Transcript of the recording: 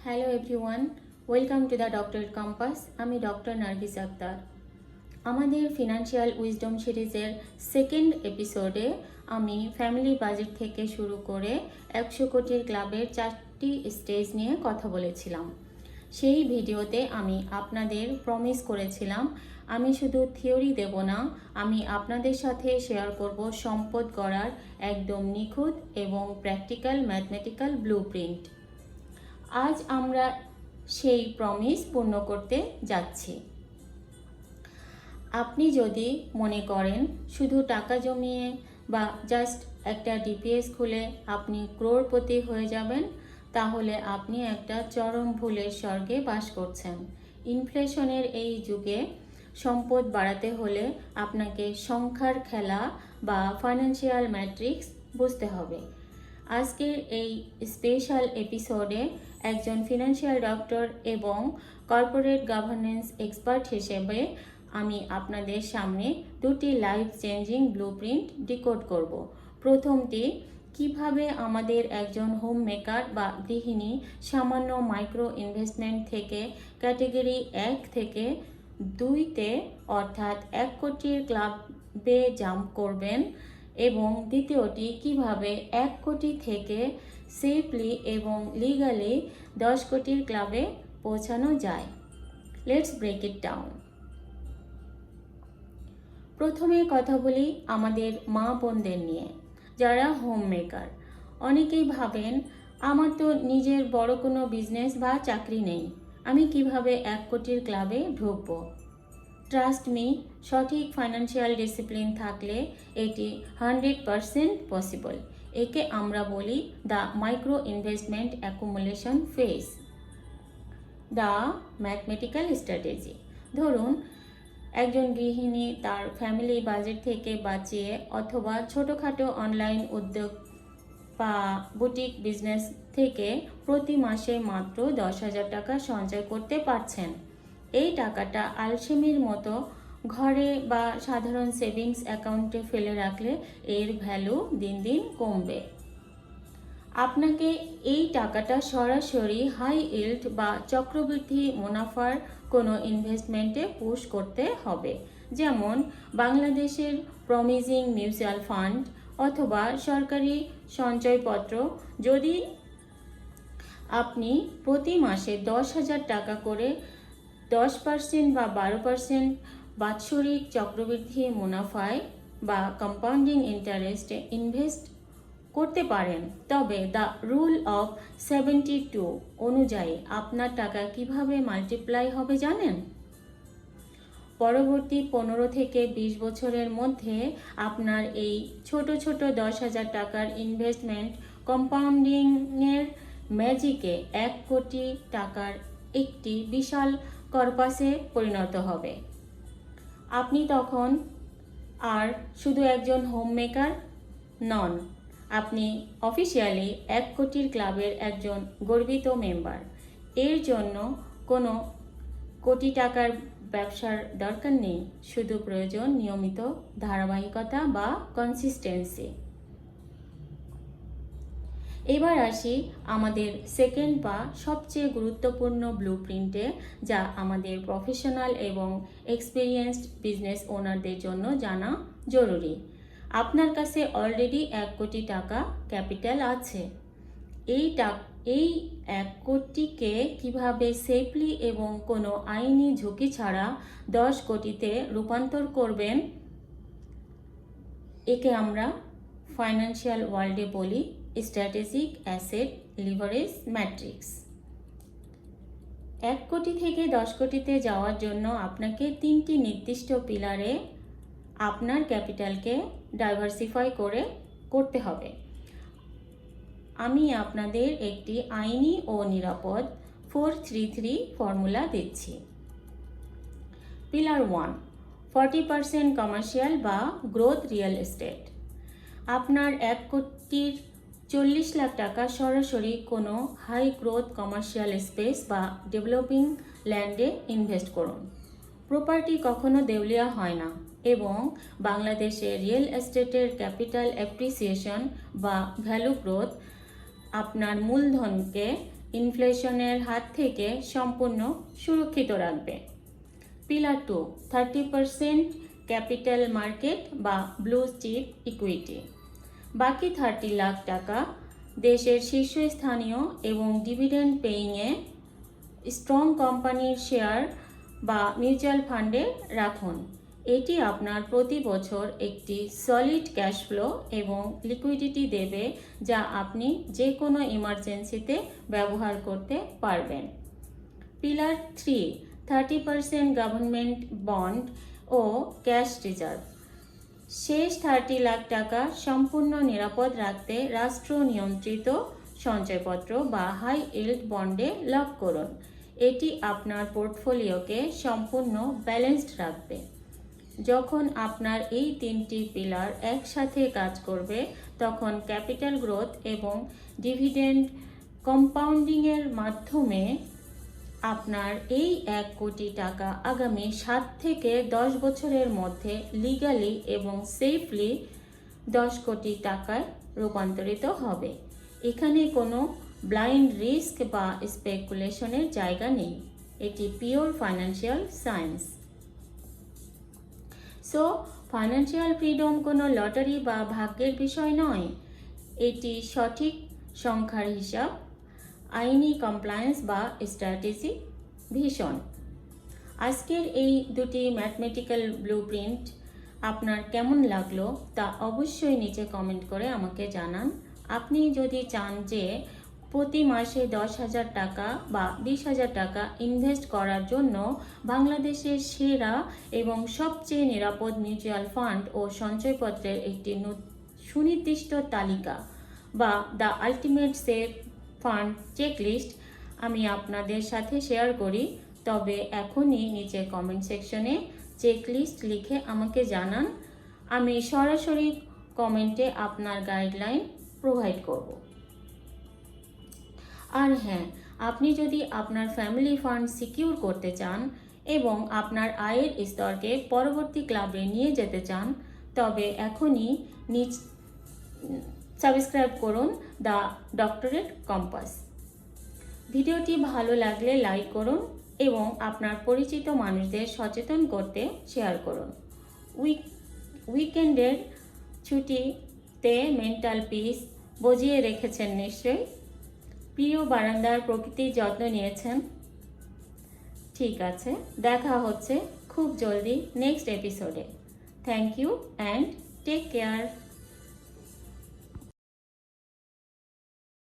Hello everyone, welcome to the doctor compass. আমি doctor Nargis Akter. আমাদের financial wisdom সিরিজের second এপিসোডে আমি ফ্যামিলি বাজেট থেকে শুরু করে 100 কোটির ক্লাবের 4টি স্টেজ নিয়ে কথা বলেছিলাম। সেই ভিডিওতে আমি আপনাদের প্রমিস করেছিলাম আমি শুধু থিওরি দেব না, আমি আপনাদের সাথে শেয়ার করব সম্পদ গড়ার একদম নিখুঁত এবং প্র্যাকটিক্যাল ম্যাথমেটিক্যাল ব্লুপ্রিন্ট। আজ আমরা সেই প্রমিস পূর্ণ করতে যাচ্ছি। আপনি যদি মনে করেন শুধু টাকা জমিয়ে বা জাস্ট একটা ডিপিএস খুলে আপনি ক্রোড়পতি হয়ে যাবেন, তাহলে আপনি একটা চরম ভুলের স্বর্গে বাস করছেন। ইনফ্লেশনের এই যুগে সম্পদ বাড়াতে হলে আপনাকে সংখ্যার খেলা বা ফাইন্যান্সিয়াল ম্যাট্রিক্স বুঝতে হবে। আজকের এই স্পেশাল এপিসোডে একজন ফিনান্সিয়াল ডক্টর এবং কর্পোরেট গভর্নেন্স এক্সপার্ট হিসেবে আমি আপনাদের সামনে দুটি লাইফ চেঞ্জিং ব্লুপ্রিন্ট ডিকোড করব। প্রথমটি, কিভাবে আমাদের একজন হোম মেকার বা গৃহিণী সামান্য মাইক্রো ইনভেস্টমেন্ট থেকে ক্যাটেগরি 1 থেকে 2-তে অর্থাৎ 1 কোটির ক্লাবে জাম্প করবেন, এবং দ্বিতীয়টি, কিভাবে 1 কোটি থেকে সেফলি এবং লিগালি 10 কোটির ক্লাবে পৌঁছানো যায়। Let's break it down. প্রথমে কথা বলি আমাদের মা বোনদের নিয়ে যারা হোম মেকার। অনেকেই ভাবেন আমার তো নিজের বড় কোনো বিজনেস বা চাকরি নেই, আমি কিভাবে 1 কোটির ক্লাবে ঢুকবো। ট্রাস্ট মি, সঠিক ফাইন্যান্সিয়াল ডিসিপ্লিন থাকলে এটি 100% পসিবল। একে আমরা বলি the micro investment accumulation phase, the mathematical strategy. ধরুন একজন গৃহিণী তার ফ্যামিলি বাজেট থেকে বাঁচিয়ে অথবা ছোটোখাটো অনলাইন উদ্যোগ বা বুটিক বিজনেস থেকে প্রতি মাসে মাত্র 10,000 টাকা সঞ্চয় করতে পারছেন। এই টাকাটা আলসেমির মতো ঘরে বা সাধারণ সেভিংস অ্যাকাউন্টে ফেলে রাখলে এর ভ্যালু দিন দিন কমবে। আপনাকে এই টাকাটা সরাসরি হাই ইল্ড বা চক্রবৃদ্ধি মুনাফার কোনো ইনভেস্টমেন্টে পুশ করতে হবে, যেমন বাংলাদেশের প্রমিজিং মিউচুয়াল ফান্ড অথবা সরকারি সঞ্চয়পত্র। যদি আপনি প্রতি মাসে 10,000 টাকা করে 10% বা 12% বাৎসরিক চক্রবৃদ্ধি মুনাফায় বা কম্পাউন্ডিং ইন্টারেস্টে ইনভেস্ট করতে পারেন, তবে দ্য রুল অফ 72 অনুযায়ী আপনার টাকা কিভাবে মাল্টিপ্লাই হবে জানেন? পরবর্তী 15 থেকে 20 বছরের মধ্যে আপনার এই ছোট ছোট 10,000 টাকার ইনভেস্টমেন্ট কম্পাউন্ডিংয়ের ম্যাজিকে 1 কোটি টাকার একটি বিশাল কর্পাসে পরিণত হবে। আপনি তখন আর শুধু একজন হোম মেকার নন, আপনি অফিসিয়ালি 1 কোটির ক্লাবের একজন গর্বিত মেম্বার। এর জন্য কোনো কোটি টাকার ব্যবসার দরকার নেই, শুধু প্রয়োজন নিয়মিত ধারাবাহিকতা বা কনসিস্টেন্সি। এবার আসি আমাদের সেকেন্ড বা সবচেয়ে গুরুত্বপূর্ণ ব্লুপ্রিন্টে, যা আমাদের প্রফেশনাল এবং এক্সপিরিয়েন্সড বিজনেস ওনারদের জন্য জানা জরুরি। আপনার কাছে অলরেডি 1 কোটি টাকা ক্যাপিটাল আছে। এই 1 কোটিকে কিভাবে সেফলি এবং কোনো আইনি ঝুঁকি ছাড়া 10 কোটিতে রূপান্তর করবেন, একে আমরা ফাইন্যান্সিয়াল ওয়ার্ল্ডে বলি স্ট্র্যাটেজিক অ্যাসেট লিভারেজ ম্যাট্রিক্স। 1 কোটি থেকে 10 কোটিতে যাওয়ার জন্য আপনাকে 3টি নির্দিষ্ট পিলারে আপনার ক্যাপিটালকে ডাইভার্সিফাই করতে হবে। আমি আপনাদের একটি আইনি ও নিরাপদ 433 ফর্মুলা দিচ্ছি। পিলার 1, 40% কমার্শিয়াল বা গ্রোথ রিয়েল এস্টেট। আপনার 1 কোটির 40 লাখ টাকা সরাসরি কোনো হাই গ্রোথ কমার্শিয়াল স্পেস বা ডেভেলপিং ল্যান্ডে ইনভেস্ট করুন। প্রপার্টি কখনো দেউলিয়া হয় না, এবং বাংলাদেশে রিয়েল এস্টেটের ক্যাপিটাল অ্যাপ্রিসিয়েশন বা ভ্যালু গ্রোথ আপনার মূলধনকে ইনফ্লেশনের হাত থেকে সম্পূর্ণ সুরক্ষিত রাখবে। পিলার 2, 30% ক্যাপিটাল মার্কেট বা ব্লু চিপ ইকুইটি। বাকি 30 লাখ টাকা দেশের শীর্ষস্থানীয় এবং ডিভিডেন্ড পেইংয়ে স্ট্রং কোম্পানির শেয়ার বা মিউচুয়াল ফান্ডে রাখুন। এটি আপনার প্রতি বছর একটি সলিড ক্যাশ ফ্লো এবং লিকুইডিটি দেবে, যা আপনি যে কোনো ইমার্জেন্সিতে ব্যবহার করতে পারবেন। পিলার 3, 30% গভর্নমেন্ট বন্ড ও ক্যাশ রিজার্ভ। শেষ 30 লাখ টাকা সম্পূর্ণ নিরাপদ রাখতে রাষ্ট্র নিয়ন্ত্রিত সঞ্চয়পত্র বা হাই ইল্ড বন্ডে লক করুন। এটি আপনার পোর্টফোলিওকে সম্পূর্ণ ব্যালেন্সড রাখবে। যখন আপনার এই 3টি পিলার একসাথে কাজ করবে, তখন ক্যাপিটাল গ্রোথ এবং ডিভিডেন্ড কম্পাউন্ডিংয়ের মাধ্যমে আপনার এই 1 কোটি টাকা আগামী 7 থেকে 10 বছরের মধ্যে লিগালি এবং সেফলি 10 কোটি টাকায় রূপান্তরিত হবে। এখানে কোনো ব্লাইন্ড রিস্ক বা স্পেকুলেশনের জায়গা নেই। এটি pure financial science. So financial freedom কোনো লটারি বা ভাগ্যের বিষয় নয়। এটি সঠিক সংখ্যার হিসাব, আইনি কমপ্লায়েন্স বা স্ট্র্যাটেজি ভিশন। আজকের এই দুটি ম্যাথমেটিক্যাল ব্লুপ্রিন্ট আপনার কেমন লাগলো তা অবশ্যই নিচে কমেন্ট করে আমাকে জানান। আপনি যদি চান যে প্রতি মাসে 10,000 টাকা বা 20,000 টাকা ইনভেস্ট করার জন্য বাংলাদেশের সেরা এবং সবচেয়ে নিরাপদ মিউচুয়াল ফান্ড ও সঞ্চয়পত্রের একটি সুনির্দিষ্ট তালিকা বা the ultimate safe fund checklist আমি আপনাদের সাথে শেয়ার করি, তবে এখনই নিচে কমেন্ট সেকশনে চেকলিস্ট লিখে আমাকে জানান। আমি সরাসরি কমেন্টে আপনার গাইডলাইন প্রোভাইড করব। আর হ্যাঁ, আপনি যদি আপনার ফ্যামিলি ফান্ড সিকিউর করতে চান এবং আপনার আয়ের স্তরকে পরবর্তী ক্লাবে নিয়ে যেতে চান, তবে এখনই সাবস্ক্রাইব করুন দ্য ডক্টরেট কম্পাস। ভিডিওটি ভালো লাগলে লাইক করুন এবং আপনার পরিচিত মানুষদের সচেতন করতে শেয়ার করুন। উইকেন্ডের ছুটিতে মেন্টাল পিস বজিয়ে রেখেছেন নিশ্চয়ই। প্রিয় বারান্দার প্রকৃতির যত্ন নিয়েছেন। ঠিক আছে, দেখা হচ্ছে খুব জলদি নেক্সট এপিসোডে। Thank you and take care.